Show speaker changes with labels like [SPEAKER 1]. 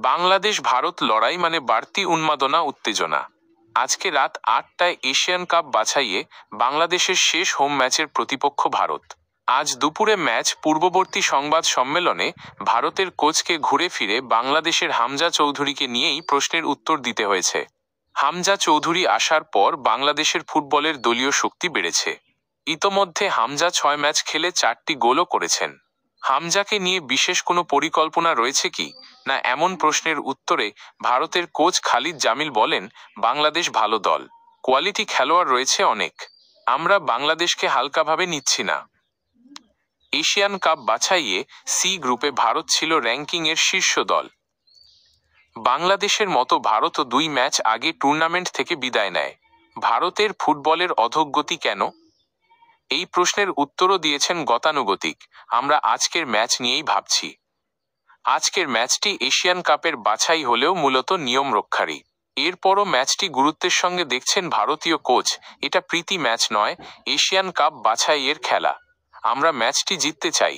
[SPEAKER 1] বাংলাদেশ ভারত লড়াই মানে বাড়তি উন্মাদনা উত্তেজনা। আজকে রাত ৮টায় এশিয়ান কাপ বাছাইয়ে বাংলাদেশের শেষ হোম ম্যাচের প্রতিপক্ষ ভারত। আজ দুপুরে ম্যাচ পূর্ববর্তী সংবাদ সম্মেলনে ভারতের কোচকে ঘুরে ফিরে বাংলাদেশের হামজা চৌধুরীকে নিয়েই প্রশ্নের উত্তর দিতে হয়েছে। হামজা চৌধুরী আসার পর বাংলাদেশের ফুটবলের দলীয় শক্তি বেড়েছে। ইতোমধ্যে হামজা ৬ ম্যাচ খেলে ৪টি গোলও করেছেন। হামজাকে নিয়ে বিশেষ কোনো পরিকল্পনা রয়েছে কি না, এমন প্রশ্নের উত্তরে ভারতের কোচ খালিদ জামিল বলেন, বাংলাদেশ ভালো দল, কোয়ালিটি খেলোয়াড় রয়েছে অনেক, আমরা বাংলাদেশকে হালকাভাবে নিচ্ছি না। এশিয়ান কাপ বাছাইয়ে সি গ্রুপে ভারত ছিল র্যাঙ্কিংয়ের শীর্ষ দল। বাংলাদেশের মতো ভারতও ২ ম্যাচ আগে টুর্নামেন্ট থেকে বিদায় নেয়। ভারতের ফুটবলের অধোগতি কেন? এই প্রশ্নের উত্তরও দিয়েছেন গতানুগতিক, আমরা আজকের ম্যাচ নিয়েই ভাবছি। আজকের ম্যাচটি এশিয়ান কাপের বাছাই হলেও মূলত নিয়ম রক্ষারই। এরপরও ম্যাচটি গুরুত্বের সঙ্গে দেখছেন ভারতীয় কোচ। এটা প্রীতি ম্যাচ নয়, এশিয়ান কাপ বাছাইয়ের খেলা। আমরা ম্যাচটি জিততে চাই।